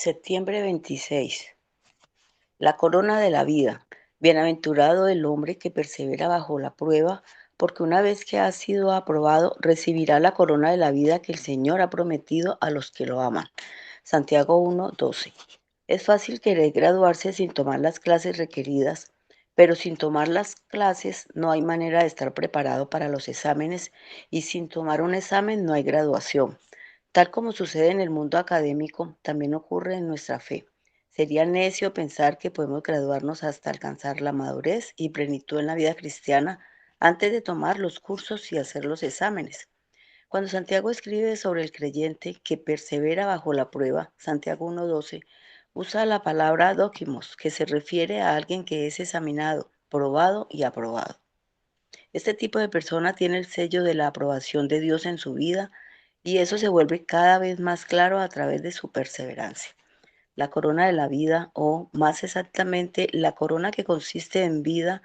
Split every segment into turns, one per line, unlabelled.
Septiembre 26. La corona de la vida. Bienaventurado el hombre que persevera bajo la prueba, porque una vez que ha sido aprobado, recibirá la corona de la vida que el Señor ha prometido a los que lo aman. Santiago 1:12. Es fácil querer graduarse sin tomar las clases requeridas, pero sin tomar las clases no hay manera de estar preparado para los exámenes y sin tomar un examen no hay graduación. Tal como sucede en el mundo académico, también ocurre en nuestra fe. Sería necio pensar que podemos graduarnos hasta alcanzar la madurez y plenitud en la vida cristiana antes de tomar los cursos y hacer los exámenes. Cuando Santiago escribe sobre el creyente que persevera bajo la prueba, Santiago 1:12, usa la palabra dóquimos, que se refiere a alguien que es examinado, probado y aprobado. Este tipo de persona tiene el sello de la aprobación de Dios en su vida y eso se vuelve cada vez más claro a través de su perseverancia. La corona de la vida, o más exactamente, la corona que consiste en vida,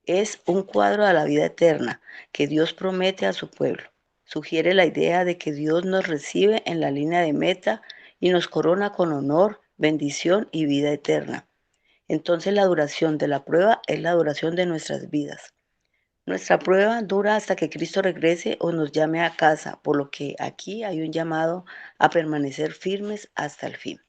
es un cuadro de la vida eterna que Dios promete a su pueblo. Sugiere la idea de que Dios nos recibe en la línea de meta y nos corona con honor, bendición y vida eterna. Entonces la duración de la prueba es la duración de nuestras vidas. Nuestra prueba dura hasta que Cristo regrese o nos llame a casa, por lo que aquí hay un llamado a permanecer firmes hasta el fin.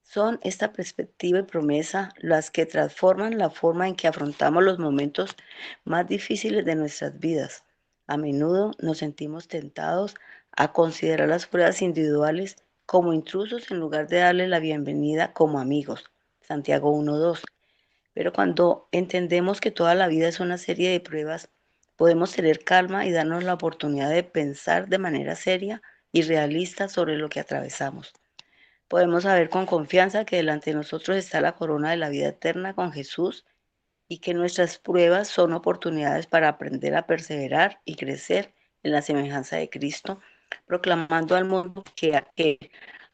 Son esta perspectiva y promesa las que transforman la forma en que afrontamos los momentos más difíciles de nuestras vidas. A menudo nos sentimos tentados a considerar las pruebas individuales como intrusos en lugar de darle la bienvenida como amigos. Santiago 1:2. Pero cuando entendemos que toda la vida es una serie de pruebas, podemos tener calma y darnos la oportunidad de pensar de manera seria y realista sobre lo que atravesamos. Podemos saber con confianza que delante de nosotros está la corona de la vida eterna con Jesús y que nuestras pruebas son oportunidades para aprender a perseverar y crecer en la semejanza de Cristo, proclamando al mundo que aquel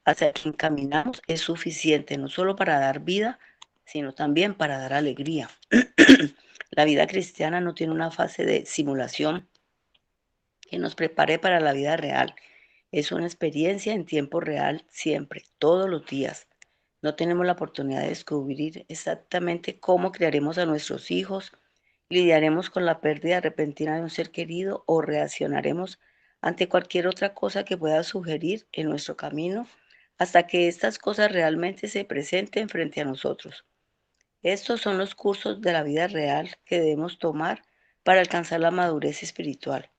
hacia quien caminamos es suficiente no solo para dar vida, sino también para dar alegría. La vida cristiana no tiene una fase de simulación que nos prepare para la vida real. Es una experiencia en tiempo real siempre, todos los días. No tenemos la oportunidad de descubrir exactamente cómo criaremos a nuestros hijos, lidiaremos con la pérdida repentina de un ser querido o reaccionaremos ante cualquier otra cosa que pueda sugerir en nuestro camino hasta que estas cosas realmente se presenten frente a nosotros. Estos son los cursos de la vida real que debemos tomar para alcanzar la madurez espiritual.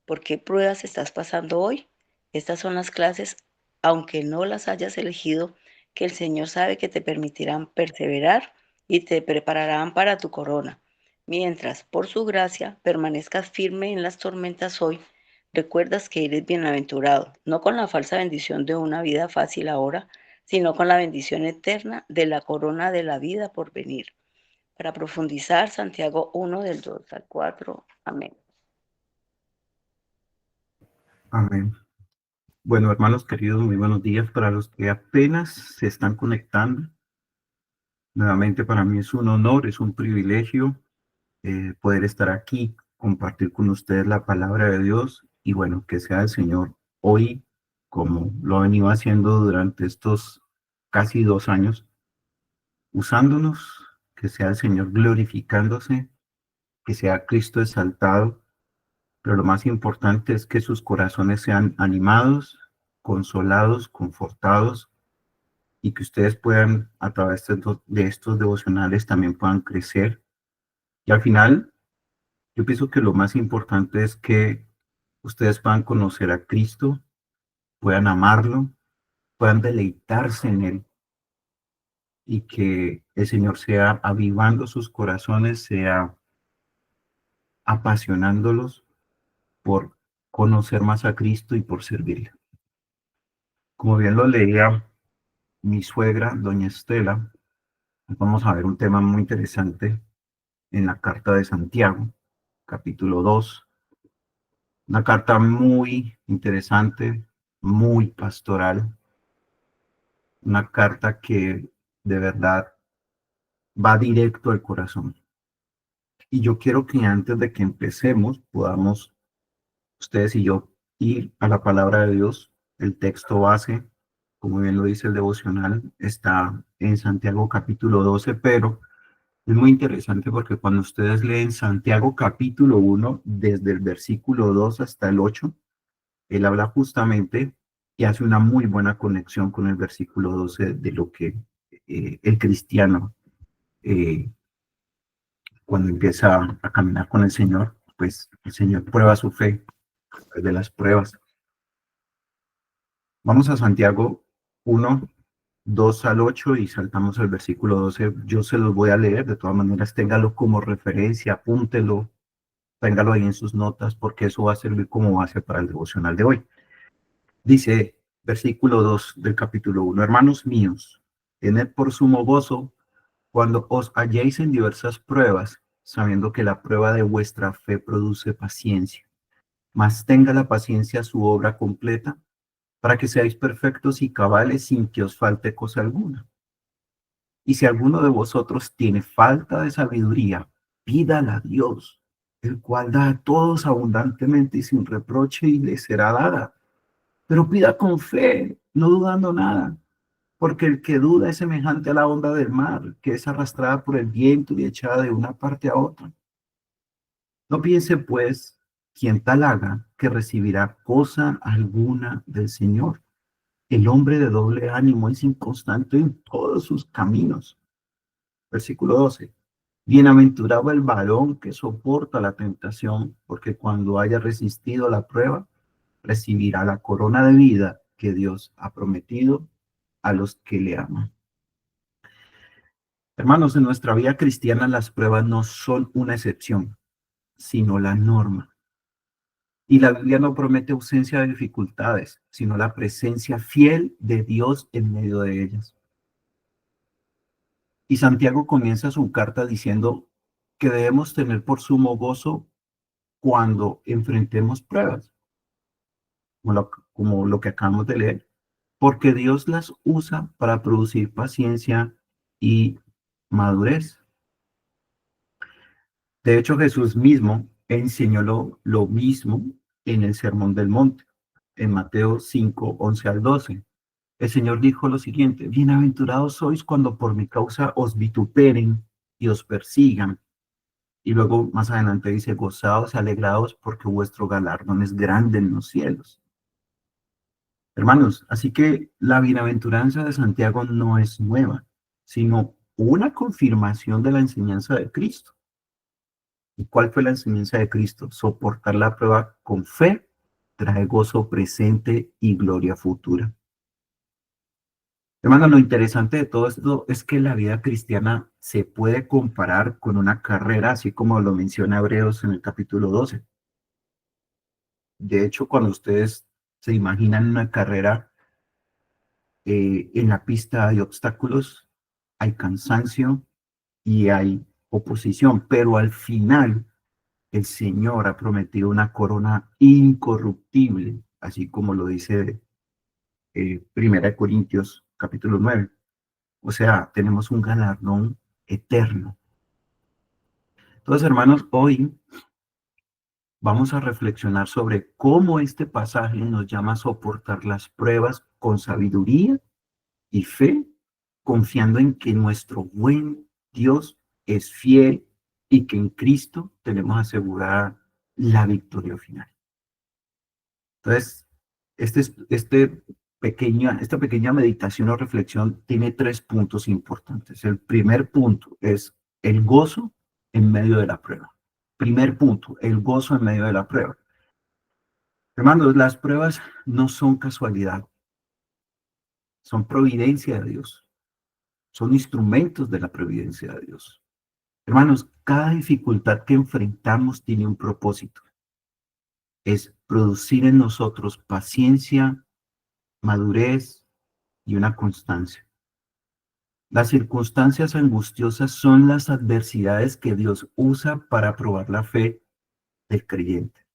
¿Por qué pruebas estás pasando hoy? Estas son las clases, aunque no las hayas elegido, que el Señor sabe que te permitirán perseverar y te prepararán para tu corona. Mientras, por su gracia, permanezcas firme en las tormentas hoy, recuerdas que eres bienaventurado, no con la falsa bendición de una vida fácil ahora, sino con la bendición eterna de la corona de la vida por venir. Para profundizar, Santiago 1 del 2 al 4. Amén.
Amén. Bueno, hermanos queridos, muy buenos días para los que apenas se están conectando. Nuevamente para mí es un honor, es un privilegio poder estar aquí, compartir con ustedes la palabra de Dios y bueno, que sea el Señor hoy, como lo ha venido haciendo durante estos casi 2 años, usándonos, que sea el Señor glorificándose, que sea Cristo exaltado, pero lo más importante es que sus corazones sean animados, consolados, confortados y que ustedes puedan, a través de estos devocionales, también puedan crecer. Y al final, yo pienso que lo más importante es que ustedes puedan conocer a Cristo, puedan amarlo, puedan deleitarse en Él y que el Señor sea avivando sus corazones, sea apasionándolos por conocer más a Cristo y por servirle. Como bien lo leía mi suegra, doña Estela, vamos a ver un tema muy interesante en la carta de Santiago, capítulo 2. Una carta muy interesante, muy pastoral, una carta que de verdad va directo al corazón. Y yo quiero que antes de que empecemos podamos, ustedes y yo, ir a la palabra de Dios, el texto base, como bien lo dice el devocional, está en Santiago capítulo 12, pero es muy interesante porque cuando ustedes leen Santiago capítulo 1, desde el versículo 2 hasta el 8, él habla justamente y hace una muy buena conexión con el versículo 12 de lo que el cristiano, eh, cuando empieza a caminar con el Señor, pues el Señor prueba su fe de las pruebas. Vamos a Santiago 1, 2 al 8 y saltamos al versículo 12. Yo se los voy a leer, de todas maneras, téngalo como referencia, apúntelo, téngalo ahí en sus notas, porque eso va a servir como base para el devocional de hoy. Dice, versículo 2 del capítulo 1, hermanos míos, tened por sumo gozo cuando os halléis en diversas pruebas, sabiendo que la prueba de vuestra fe produce paciencia. Mas tenga la paciencia su obra completa, para que seáis perfectos y cabales sin que os falte cosa alguna. Y si alguno de vosotros tiene falta de sabiduría, pídala a Dios, el cual da a todos abundantemente y sin reproche y le será dada. Pero pida con fe, no dudando nada, porque el que duda es semejante a la onda del mar, que es arrastrada por el viento y echada de una parte a otra. No piense, pues, quien tal haga, que recibirá cosa alguna del Señor. El hombre de doble ánimo es inconstante en todos sus caminos. Versículo 12. Bienaventurado el varón que soporta la tentación, porque cuando haya resistido la prueba, recibirá la corona de vida que Dios ha prometido a los que le aman. Hermanos, en nuestra vida cristiana las pruebas no son una excepción, sino la norma. Y la Biblia no promete ausencia de dificultades, sino la presencia fiel de Dios en medio de ellas. Y Santiago comienza su carta diciendo que debemos tener por sumo gozo cuando enfrentemos pruebas, como lo que acabamos de leer, porque Dios las usa para producir paciencia y madurez. De hecho, Jesús mismo enseñó lo mismo en el Sermón del Monte, en Mateo 5, 11 al 12. El Señor dijo lo siguiente: bienaventurados sois cuando por mi causa os vituperen y os persigan. Y luego más adelante dice, gozaos, alegraos, porque vuestro galardón es grande en los cielos. Hermanos, así que la bienaventuranza de Santiago no es nueva, sino una confirmación de la enseñanza de Cristo. ¿Y cuál fue la enseñanza de Cristo? Soportar la prueba con fe trae gozo presente y gloria futura. Hermano, lo interesante de todo esto es que la vida cristiana se puede comparar con una carrera, así como lo menciona Hebreos en el capítulo 12. De hecho, cuando ustedes se imaginan una carrera, en la pista hay obstáculos, hay cansancio y hay oposición, pero al final el Señor ha prometido una corona incorruptible, así como lo dice Primera de Corintios capítulo 9. O sea, tenemos un galardón eterno. Entonces, hermanos, hoy vamos a reflexionar sobre cómo este pasaje nos llama a soportar las pruebas con sabiduría y fe, confiando en que nuestro buen Dios es fiel y que en Cristo tenemos asegurada la victoria final. Entonces, esta pequeña meditación o reflexión tiene 3 puntos importantes. El primer punto es el gozo en medio de la prueba. Primer punto, el gozo en medio de la prueba. Hermanos, las pruebas no son casualidad, son providencia de Dios, son instrumentos de la providencia de Dios. Hermanos, cada dificultad que enfrentamos tiene un propósito. Es producir en nosotros paciencia, madurez y una constancia. Las circunstancias angustiosas son las adversidades que Dios usa para probar la fe del creyente,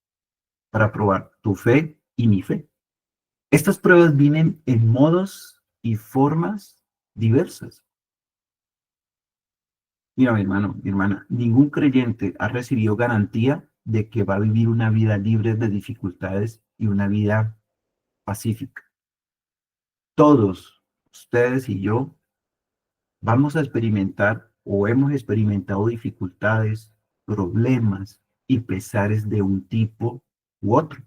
para probar tu fe y mi fe. Estas pruebas vienen en modos y formas diversas. Mira, mi hermano, mi hermana, ningún creyente ha recibido garantía de que va a vivir una vida libre de dificultades y una vida pacífica. Todos, ustedes y yo, vamos a experimentar o hemos experimentado dificultades, problemas y pesares de un tipo u otro.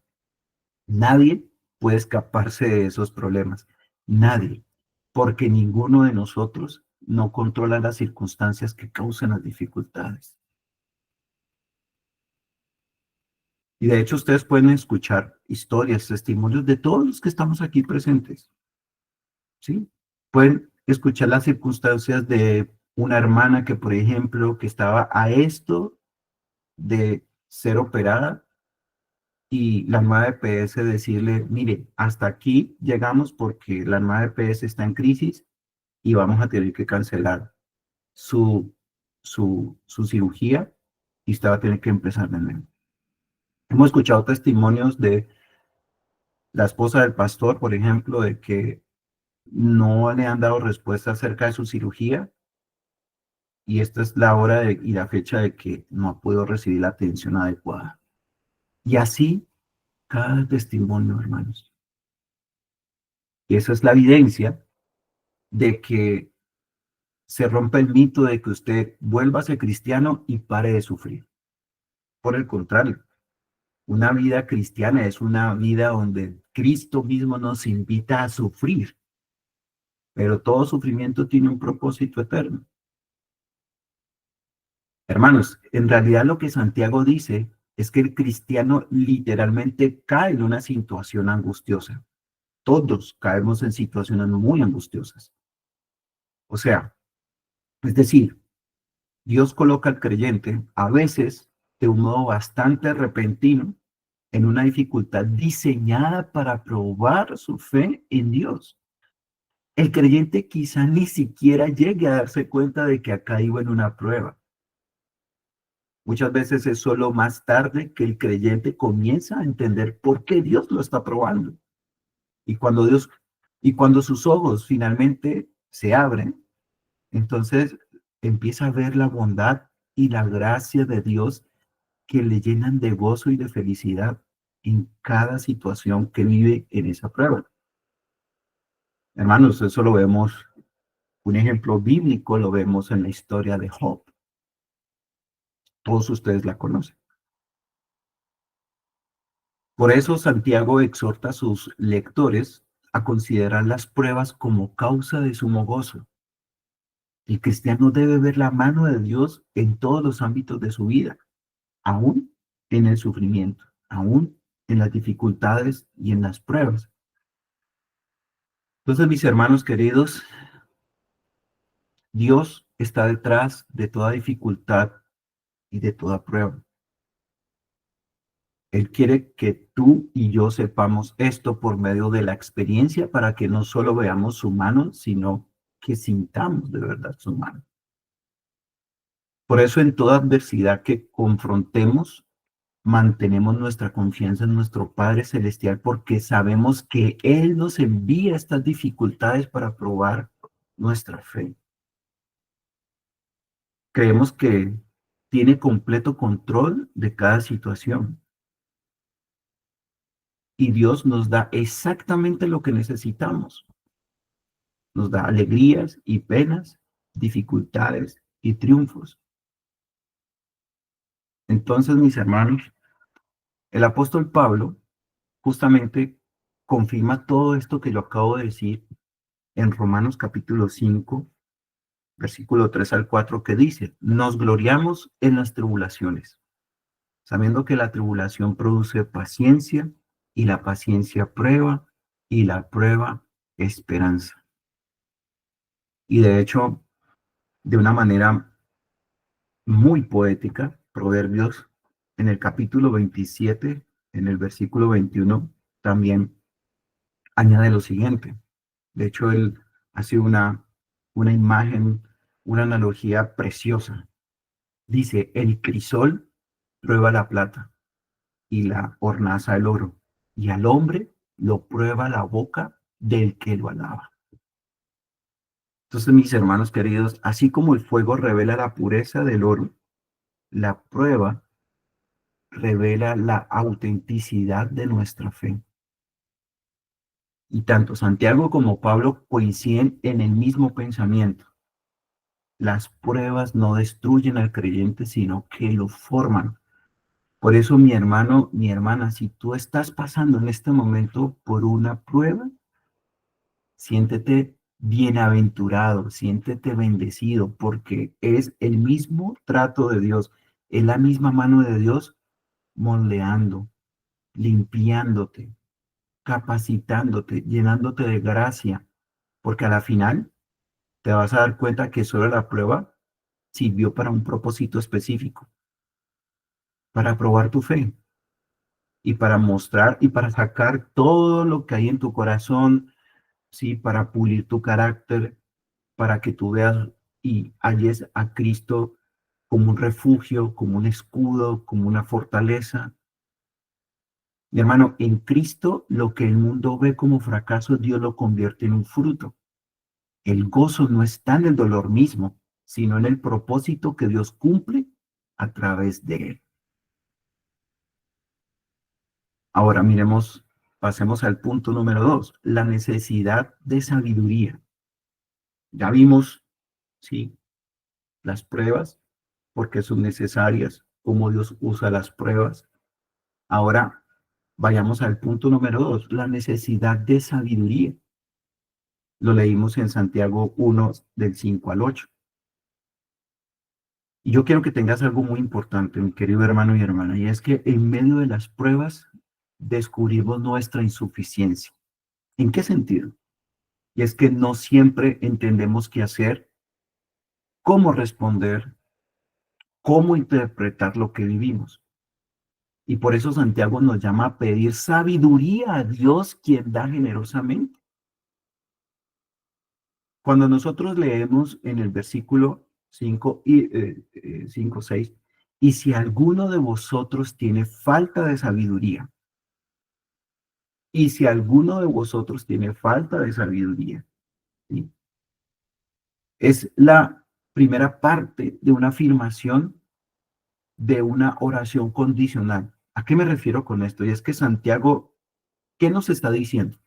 Nadie puede escaparse de esos problemas. Nadie. Porque ninguno de nosotros no controla las circunstancias que causan las dificultades. Y de hecho ustedes pueden escuchar historias, testimonios de todos los que estamos aquí presentes, ¿sí? Pueden escuchar las circunstancias de una hermana que, por ejemplo, que estaba a esto de ser operada y la nueva EPS decirle, mire, hasta aquí llegamos porque la nueva EPS está en crisis y vamos a tener que cancelar su, su cirugía y usted va a tener que empezar de nuevo. Hemos escuchado testimonios de la esposa del pastor, por ejemplo, de que no le han dado respuesta acerca de su cirugía y esta es la hora y la fecha de que no ha podido recibir la atención adecuada. Y así cada testimonio, hermanos. Y esa es la evidencia de que se rompe el mito de que usted vuelva a ser cristiano y pare de sufrir. Por el contrario, una vida cristiana es una vida donde Cristo mismo nos invita a sufrir, pero todo sufrimiento tiene un propósito eterno. Hermanos, en realidad lo que Santiago dice es que el cristiano literalmente cae en una situación angustiosa. Todos caemos en situaciones muy angustiosas. O sea, es decir, Dios coloca al creyente a veces de un modo bastante repentino en una dificultad diseñada para probar su fe en Dios. El creyente quizá ni siquiera llegue a darse cuenta de que ha caído en una prueba. Muchas veces es solo más tarde que el creyente comienza a entender por qué Dios lo está probando. Y cuando sus ojos finalmente se abren, entonces empieza a ver la bondad y la gracia de Dios que le llenan de gozo y de felicidad en cada situación que vive en esa prueba. Hermanos, eso lo vemos, un ejemplo bíblico lo vemos en la historia de Job. Todos ustedes la conocen. Por eso Santiago exhorta a sus lectores a considerar las pruebas como causa de sumo gozo. El cristiano debe ver la mano de Dios en todos los ámbitos de su vida, aún en el sufrimiento, aún en las dificultades y en las pruebas. Entonces, mis hermanos queridos, Dios está detrás de toda dificultad y de toda prueba. Él quiere que tú y yo sepamos esto por medio de la experiencia para que no solo veamos su mano, sino que sintamos de verdad su mano. Por eso en toda adversidad que confrontemos, mantenemos nuestra confianza en nuestro Padre Celestial porque sabemos que Él nos envía estas dificultades para probar nuestra fe. Creemos que tiene completo control de cada situación y Dios nos da exactamente lo que necesitamos. Nos da alegrías y penas, dificultades y triunfos. Entonces, mis hermanos, el apóstol Pablo justamente confirma todo esto que yo acabo de decir en Romanos capítulo 5, versículo 3 al 4, que dice, nos gloriamos en las tribulaciones, sabiendo que la tribulación produce paciencia y la paciencia prueba y la prueba esperanza. Y de hecho, de una manera muy poética, Proverbios en el capítulo 27, en el versículo 21, también añade lo siguiente. De hecho, él hace una imagen, una analogía preciosa. Dice, el crisol prueba la plata y la hornaza el oro, y al hombre lo prueba la boca del que lo alaba. Entonces, mis hermanos queridos, así como el fuego revela la pureza del oro, la prueba revela la autenticidad de nuestra fe. Y tanto Santiago como Pablo coinciden en el mismo pensamiento. Las pruebas no destruyen al creyente, sino que lo forman. Por eso, mi hermano, mi hermana, si tú estás pasando en este momento por una prueba, siéntete bienaventurado, siéntete bendecido, porque es el mismo trato de Dios, es la misma mano de Dios moldeando, limpiándote, capacitándote, llenándote de gracia, porque a la final te vas a dar cuenta que solo la prueba sirvió para un propósito específico, para probar tu fe y para mostrar y para sacar todo lo que hay en tu corazón, sí, para pulir tu carácter, para que tú veas y halles a Cristo como un refugio, como un escudo, como una fortaleza. Mi hermano, en Cristo lo que el mundo ve como fracaso, Dios lo convierte en un fruto. El gozo no está en el dolor mismo, sino en el propósito que Dios cumple a través de él. Ahora miremos, pasemos al punto número 2, la necesidad de sabiduría. Ya vimos, sí, las pruebas, porque son necesarias, cómo Dios usa las pruebas. Ahora vayamos al punto número 2, la necesidad de sabiduría. Lo leímos en Santiago 1, del 5 al 8. Y yo quiero que tengas algo muy importante, mi querido hermano y hermana, y es que en medio de las pruebas descubrimos nuestra insuficiencia. ¿En qué sentido? Y es que no siempre entendemos qué hacer, cómo responder, cómo interpretar lo que vivimos. Y por eso Santiago nos llama a pedir sabiduría a Dios, quien da generosamente. Cuando nosotros leemos en el versículo 5 y 5, 6, y si alguno de vosotros tiene falta de sabiduría, y si alguno de vosotros tiene falta de sabiduría, ¿sí? Es la primera parte de una afirmación de una oración condicional. ¿A qué me refiero con esto? Y es que Santiago, ¿qué nos está diciendo?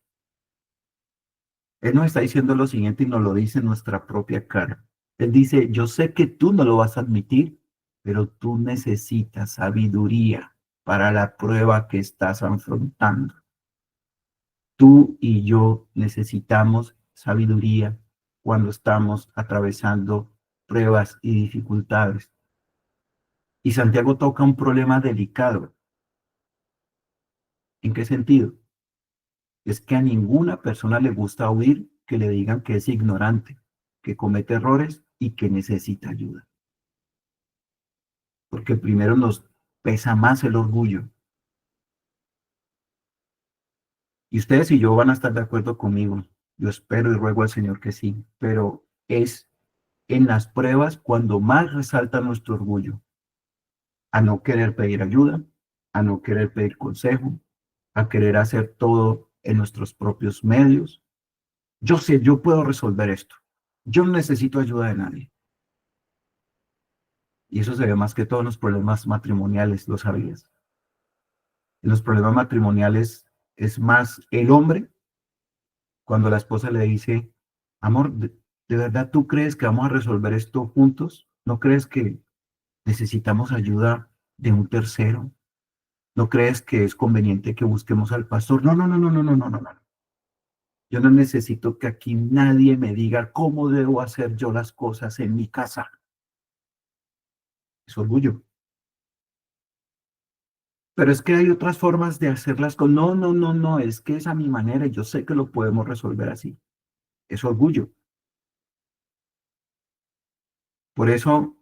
Él nos está diciendo lo siguiente y nos lo dice en nuestra propia cara. Él dice, yo sé que tú no lo vas a admitir, pero tú necesitas sabiduría para la prueba que estás afrontando. Tú y yo necesitamos sabiduría cuando estamos atravesando pruebas y dificultades. Y Santiago toca un problema delicado. ¿En qué sentido? Es que a ninguna persona le gusta oír que le digan que es ignorante, que comete errores y que necesita ayuda. Porque primero nos pesa más el orgullo. Y ustedes y yo van a estar de acuerdo conmigo. Yo espero y ruego al Señor que sí, pero es en las pruebas cuando más resalta nuestro orgullo, a no querer pedir ayuda, a no querer pedir consejo, a querer hacer todo en nuestros propios medios. Yo sé, yo puedo resolver esto. Yo no necesito ayuda de nadie. Y eso se ve más que todo en los problemas matrimoniales, ¿lo sabías? En los problemas matrimoniales es más el hombre cuando la esposa le dice, amor, ¿de verdad tú crees que vamos a resolver esto juntos? ¿No crees que necesitamos ayuda de un tercero? ¿No crees que es conveniente que busquemos al pastor? No, no, no, no, no, no, no, no, no. Yo no necesito que aquí nadie me diga cómo debo hacer yo las cosas en mi casa. Es orgullo. Pero es que hay otras formas de hacerlas con, no, no, no, no, es que es a mi manera y yo sé que lo podemos resolver así. Es orgullo. Por eso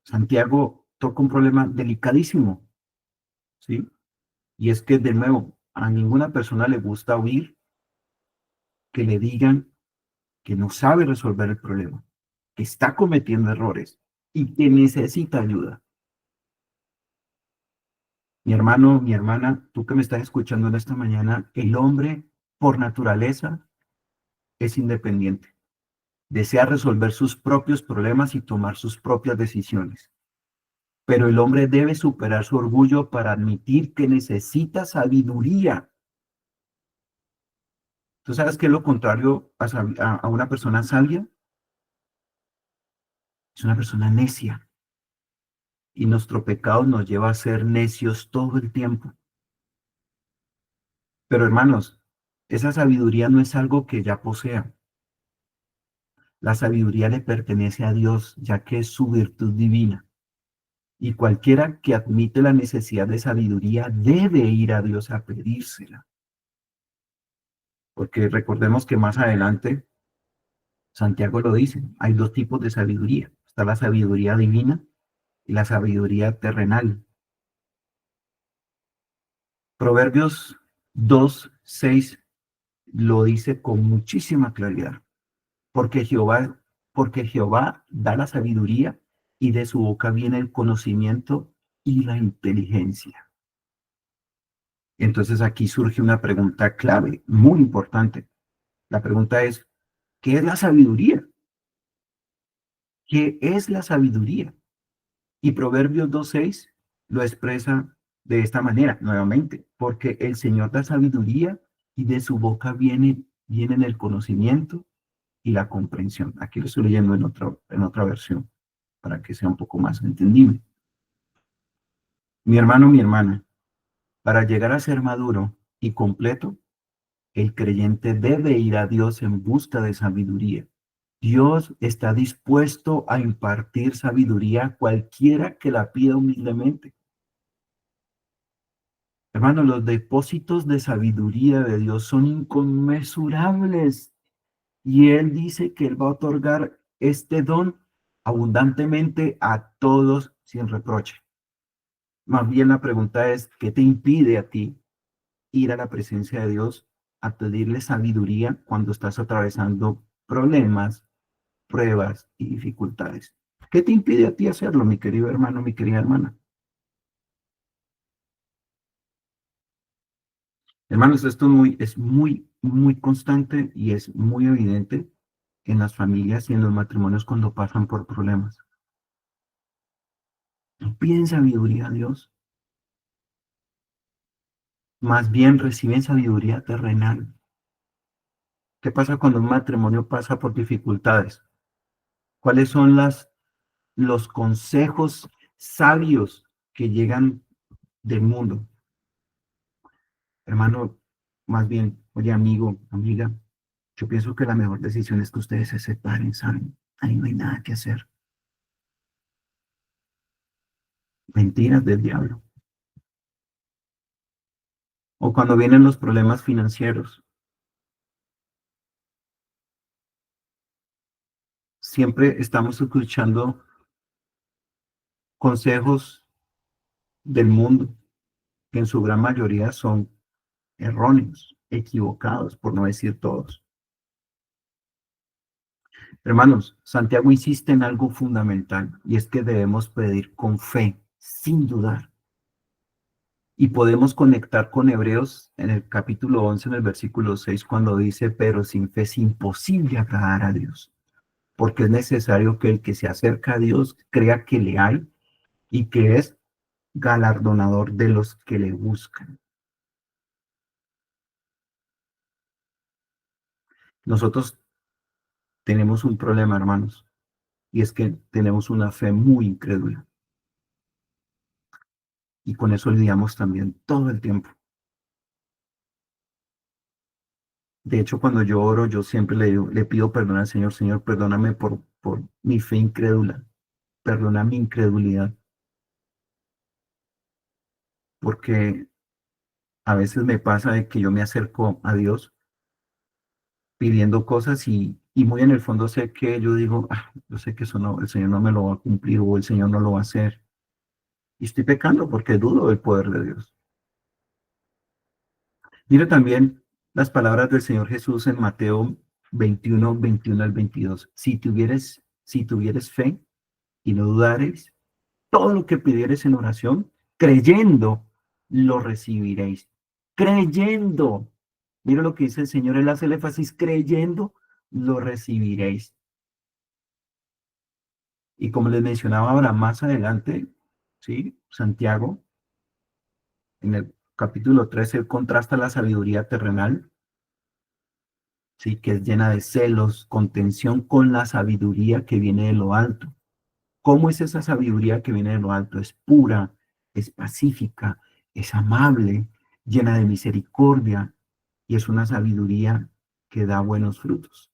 Santiago toca un problema delicadísimo, ¿sí? Y es que, de nuevo, a ninguna persona le gusta oír que le digan que no sabe resolver el problema, que está cometiendo errores y que necesita ayuda. Mi hermano, mi hermana, tú que me estás escuchando en esta mañana, el hombre por naturaleza es independiente. Desea resolver sus propios problemas y tomar sus propias decisiones. Pero el hombre debe superar su orgullo para admitir que necesita sabiduría. ¿Tú sabes qué es lo contrario a una persona sabia? Es una persona necia. Y nuestro pecado nos lleva a ser necios todo el tiempo. Pero hermanos, esa sabiduría no es algo que ya posea. La sabiduría le pertenece a Dios, ya que es su virtud divina. Y cualquiera que admite la necesidad de sabiduría debe ir a Dios a pedírsela. Porque recordemos que más adelante Santiago lo dice, hay dos tipos de sabiduría. Está la sabiduría divina y la sabiduría terrenal. Proverbios 2:6 lo dice con muchísima claridad. Porque Jehová, porque Jehová da la sabiduría y de su boca viene el conocimiento y la inteligencia. Entonces aquí surge una pregunta clave, muy importante. La pregunta es, ¿qué es la sabiduría? ¿Qué es la sabiduría? Y Proverbios 2:6 lo expresa de esta manera, nuevamente, porque el Señor da sabiduría y de su boca vienen el conocimiento y la comprensión. Aquí lo estoy leyendo en otra versión, para que sea un poco más entendible. Mi hermano, mi hermana, para llegar a ser maduro y completo, el creyente debe ir a Dios en busca de sabiduría. Dios está dispuesto a impartir sabiduría a cualquiera que la pida humildemente. Hermano, los depósitos de sabiduría de Dios son inconmensurables y Él dice que Él va a otorgar este don abundantemente a todos sin reproche. Más bien la pregunta es, ¿qué te impide a ti ir a la presencia de Dios a pedirle sabiduría cuando estás atravesando problemas, pruebas y dificultades? ¿Qué te impide a ti hacerlo, mi querido hermano, mi querida hermana? Hermanos, esto muy constante y es muy evidente en las familias y en los matrimonios cuando pasan por problemas. No piden sabiduría a Dios, más bien reciben sabiduría terrenal. ¿Qué pasa cuando un matrimonio pasa por dificultades? ¿Cuáles son los consejos sabios que llegan del mundo? Hermano, más bien, oye, amigo, amiga, yo pienso que la mejor decisión es que ustedes se separen, ¿saben? Ahí no hay nada que hacer. Mentiras del diablo. O cuando vienen los problemas financieros, siempre estamos escuchando consejos del mundo, que en su gran mayoría son erróneos, equivocados, por no decir todos. Hermanos, Santiago insiste en algo fundamental, y es que debemos pedir con fe, sin dudar. Y podemos conectar con Hebreos en el capítulo 11, en el versículo 6, cuando dice, pero sin fe es imposible agradar a Dios, porque es necesario que el que se acerca a Dios crea que le hay y que es galardonador de los que le buscan. Nosotros tenemos un problema, hermanos, y es que tenemos una fe muy incrédula. Y con eso lidiamos también todo el tiempo. De hecho, cuando yo oro, yo siempre le pido perdón al Señor. Señor, perdóname por mi fe incrédula. Perdona mi incredulidad. Porque a veces me pasa de que yo me acerco a Dios pidiendo cosas y muy en el fondo sé que yo digo, "Ah, yo sé que eso no, el Señor no me lo va a cumplir o el Señor no lo va a hacer. Y estoy pecando porque dudo del poder de Dios. Mira también las palabras del Señor Jesús en Mateo 21 al 22. Si tuvieres fe y no dudares, todo lo que pidieres en oración, creyendo, lo recibiréis. Creyendo. Mira lo que dice el Señor, él hace el énfasis, creyendo, lo recibiréis. Y como les mencionaba ahora más adelante, ¿sí? Santiago, en el capítulo 13, él contrasta la sabiduría terrenal ¿sí? Que es llena de celos, contención con la sabiduría que viene de lo alto. ¿Cómo es esa sabiduría que viene de lo alto? Es pura, es pacífica, es amable, llena de misericordia y es una sabiduría que da buenos frutos.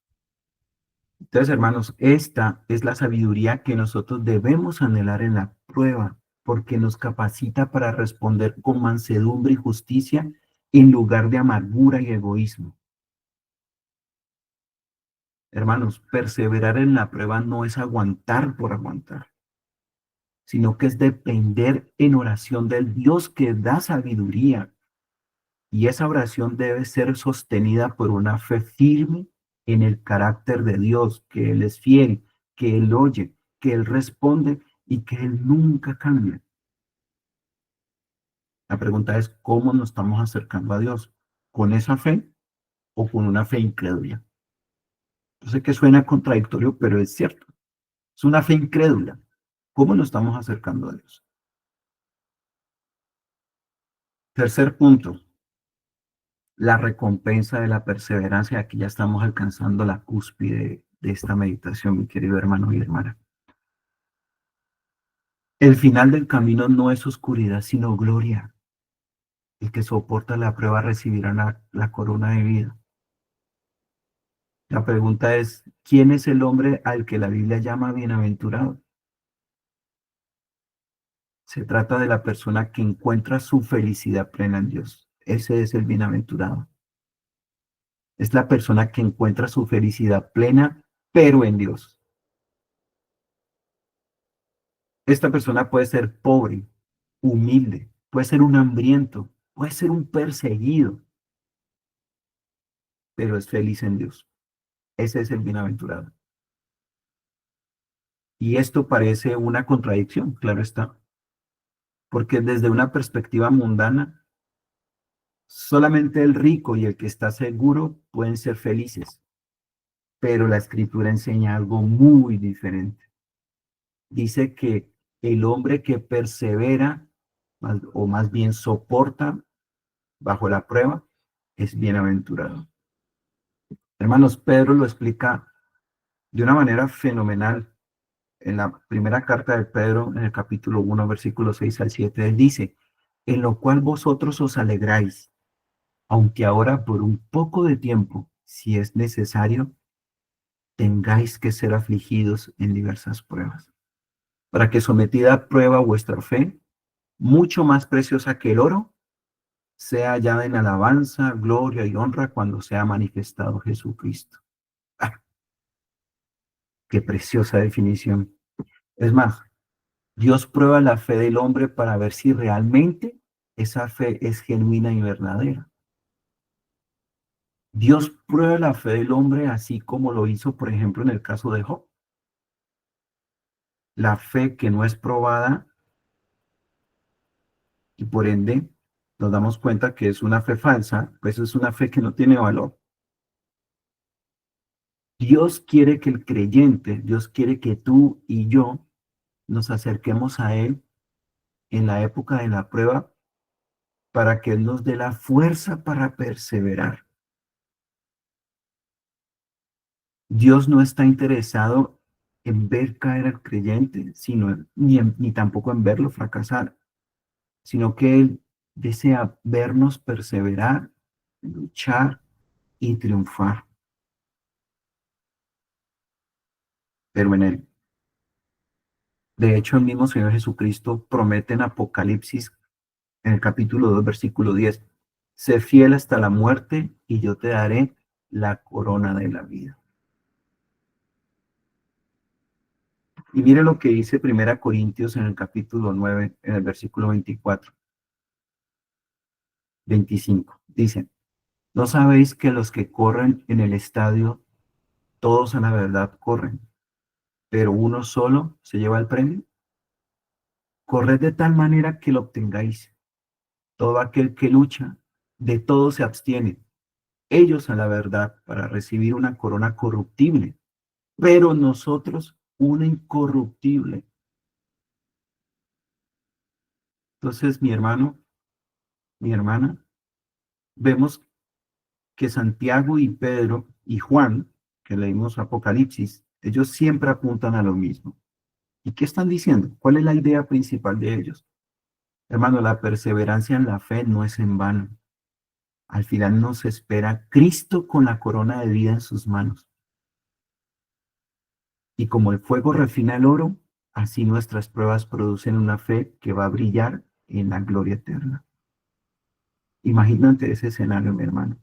Entonces, hermanos, esta es la sabiduría que nosotros debemos anhelar en la prueba, porque nos capacita para responder con mansedumbre y justicia en lugar de amargura y egoísmo. Hermanos, perseverar en la prueba no es aguantar por aguantar, sino que es depender en oración del Dios que da sabiduría. Y esa oración debe ser sostenida por una fe firme en el carácter de Dios, que Él es fiel, que Él oye, que Él responde y que Él nunca cambia. La pregunta es, ¿cómo nos estamos acercando a Dios? ¿Con esa fe o con una fe incrédula? Yo sé que suena contradictorio, pero es cierto. Es una fe incrédula. ¿Cómo nos estamos acercando a Dios? Tercer punto, la recompensa de la perseverancia. Aquí ya estamos alcanzando la cúspide de esta meditación, mi querido hermano y hermana. El final del camino no es oscuridad, sino gloria. El que soporta la prueba recibirá la corona de vida. La pregunta es, ¿quién es el hombre al que la Biblia llama bienaventurado? Se trata de la persona que encuentra su felicidad plena en Dios. Ese es el bienaventurado. Es la persona que encuentra su felicidad plena, pero en Dios. Esta persona puede ser pobre, humilde, puede ser un hambriento, puede ser un perseguido, pero es feliz en Dios. Ese es el bienaventurado. Y esto parece una contradicción, claro está, porque desde una perspectiva mundana, solamente el rico y el que está seguro pueden ser felices, pero la escritura enseña algo muy diferente. Dice que el hombre que persevera, o más bien soporta bajo la prueba, es bienaventurado. Hermanos, Pedro lo explica de una manera fenomenal. En la primera carta de Pedro, en el capítulo 1, versículos 6 al 7, él dice, en lo cual vosotros os alegráis, aunque ahora por un poco de tiempo, si es necesario, tengáis que ser afligidos en diversas pruebas, para que sometida a prueba vuestra fe, mucho más preciosa que el oro, sea hallada en alabanza, gloria y honra cuando sea manifestado Jesucristo. ¡Ah! ¡Qué preciosa definición! Es más, Dios prueba la fe del hombre para ver si realmente esa fe es genuina y verdadera. Dios prueba la fe del hombre así como lo hizo, por ejemplo, en el caso de Job. La fe que no es probada y por ende nos damos cuenta que es una fe falsa, pues es una fe que no tiene valor. Dios quiere que el creyente, Dios quiere que tú y yo nos acerquemos a Él en la época de la prueba para que Él nos dé la fuerza para perseverar. Dios no está interesado en ver caer al creyente, sino ni tampoco en verlo fracasar, sino que Él desea vernos perseverar, luchar y triunfar, pero en Él. De hecho, el mismo Señor Jesucristo promete en Apocalipsis, en el capítulo 2, versículo 10, sé fiel hasta la muerte y yo te daré la corona de la vida. Y mire lo que dice Primera Corintios en el capítulo 9, en el versículo 24, 25. Dice, ¿no sabéis que los que corren en el estadio, todos a la verdad corren, pero uno solo se lleva el premio? Corred de tal manera que lo obtengáis. Todo aquel que lucha, de todo se abstiene. Ellos a la verdad para recibir una corona corruptible, pero nosotros una incorruptible. Entonces, mi hermano, mi hermana, vemos que Santiago y Pedro y Juan, que leímos Apocalipsis, ellos siempre apuntan a lo mismo. ¿Y qué están diciendo? ¿Cuál es la idea principal de ellos? Hermano, la perseverancia en la fe no es en vano. Al final nos espera Cristo con la corona de vida en sus manos. Y como el fuego refina el oro, así nuestras pruebas producen una fe que va a brillar en la gloria eterna. Imagínate ese escenario, mi hermano.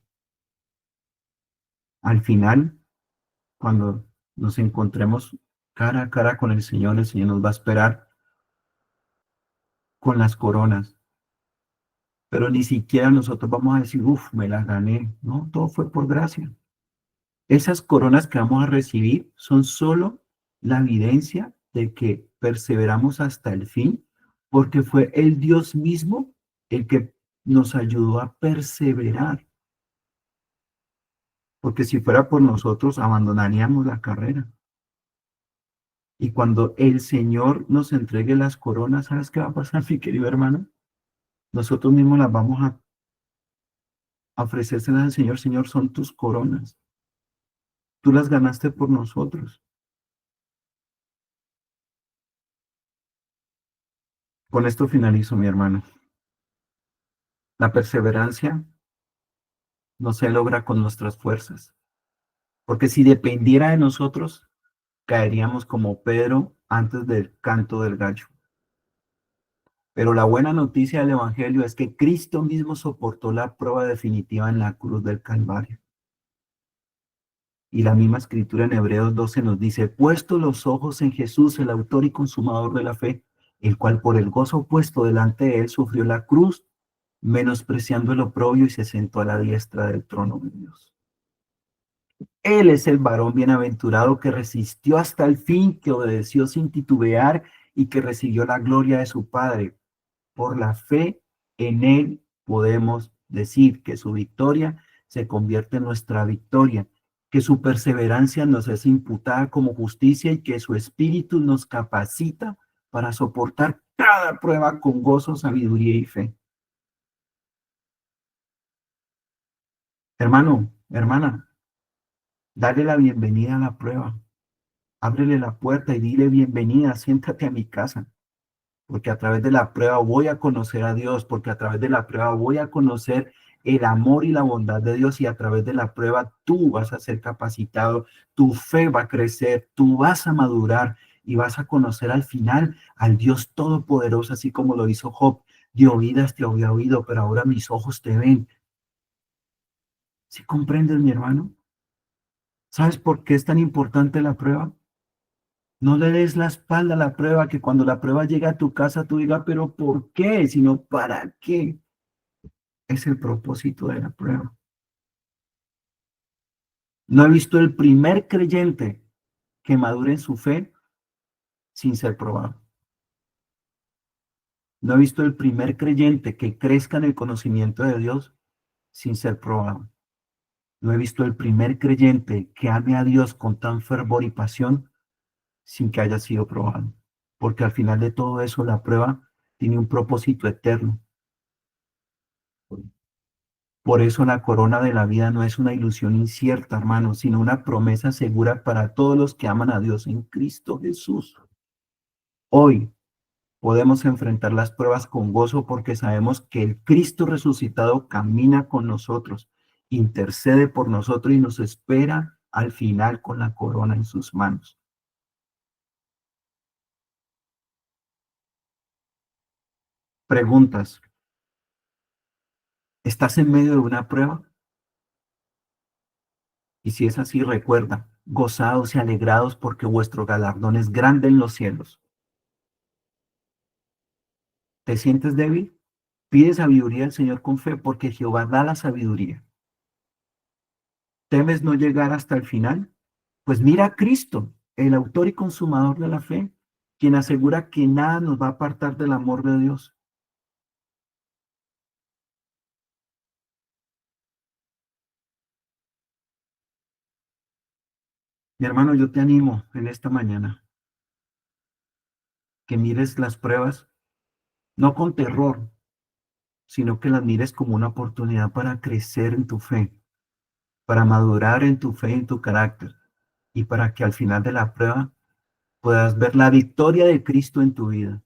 Al final, cuando nos encontremos cara a cara con el Señor nos va a esperar con las coronas. Pero ni siquiera nosotros vamos a decir, uff, me las gané. No, todo fue por gracia. Esas coronas que vamos a recibir son solo la evidencia de que perseveramos hasta el fin, porque fue el Dios mismo el que nos ayudó a perseverar. Porque si fuera por nosotros, abandonaríamos la carrera. Y cuando el Señor nos entregue las coronas, ¿sabes qué va a pasar, mi querido hermano? Nosotros mismos las vamos a ofrecérselas al Señor. Señor, son tus coronas. Tú las ganaste por nosotros. Con esto finalizo, mi hermano. La perseverancia no se logra con nuestras fuerzas, porque si dependiera de nosotros, caeríamos como Pedro antes del canto del gallo. Pero la buena noticia del Evangelio es que Cristo mismo soportó la prueba definitiva en la cruz del Calvario. Y la misma escritura en Hebreos 12 nos dice, puesto los ojos en Jesús, el autor y consumador de la fe, el cual por el gozo puesto delante de él sufrió la cruz, menospreciando el oprobio y se sentó a la diestra del trono de Dios. Él es el varón bienaventurado que resistió hasta el fin, que obedeció sin titubear y que recibió la gloria de su Padre. Por la fe en él podemos decir que su victoria se convierte en nuestra victoria, que su perseverancia nos es imputada como justicia y que su espíritu nos capacita para soportar cada prueba con gozo, sabiduría y fe. Hermano, hermana, dale la bienvenida a la prueba. Ábrele la puerta y dile bienvenida, siéntate a mi casa, porque a través de la prueba voy a conocer a Dios, porque a través de la prueba voy a conocer el amor y la bondad de Dios y a través de la prueba tú vas a ser capacitado, tu fe va a crecer, tú vas a madurar y vas a conocer al final al Dios Todopoderoso, así como lo hizo Job. De oídas te había oído, pero ahora mis ojos te ven. ¿Sí comprendes, mi hermano? ¿Sabes por qué es tan importante la prueba? No le des la espalda a la prueba, que cuando la prueba llegue a tu casa tú digas, pero ¿por qué? Sino ¿para qué? Es el propósito de la prueba. No he visto el primer creyente que madure en su fe sin ser probado. No he visto el primer creyente que crezca en el conocimiento de Dios sin ser probado. No he visto el primer creyente que ame a Dios con tan fervor y pasión sin que haya sido probado. Porque al final de todo eso, la prueba tiene un propósito eterno. Por eso la corona de la vida no es una ilusión incierta, hermano, sino una promesa segura para todos los que aman a Dios en Cristo Jesús. Hoy podemos enfrentar las pruebas con gozo porque sabemos que el Cristo resucitado camina con nosotros, intercede por nosotros y nos espera al final con la corona en sus manos. Preguntas. ¿Estás en medio de una prueba? Y si es así, recuerda, gozados y alegrados porque vuestro galardón es grande en los cielos. ¿Te sientes débil? Pide sabiduría al Señor con fe porque Jehová da la sabiduría. ¿Temes no llegar hasta el final? Pues mira a Cristo, el autor y consumador de la fe, quien asegura que nada nos va a apartar del amor de Dios. Mi hermano, yo te animo en esta mañana que mires las pruebas no con terror, sino que las mires como una oportunidad para crecer en tu fe, para madurar en tu fe y en tu carácter, y para que al final de la prueba puedas ver la victoria de Cristo en tu vida,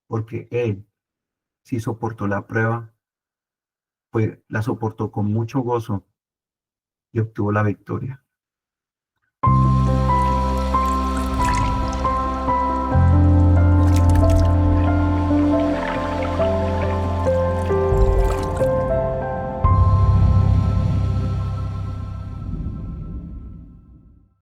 porque Él sí soportó la prueba, pues la soportó con mucho gozo y obtuvo la victoria.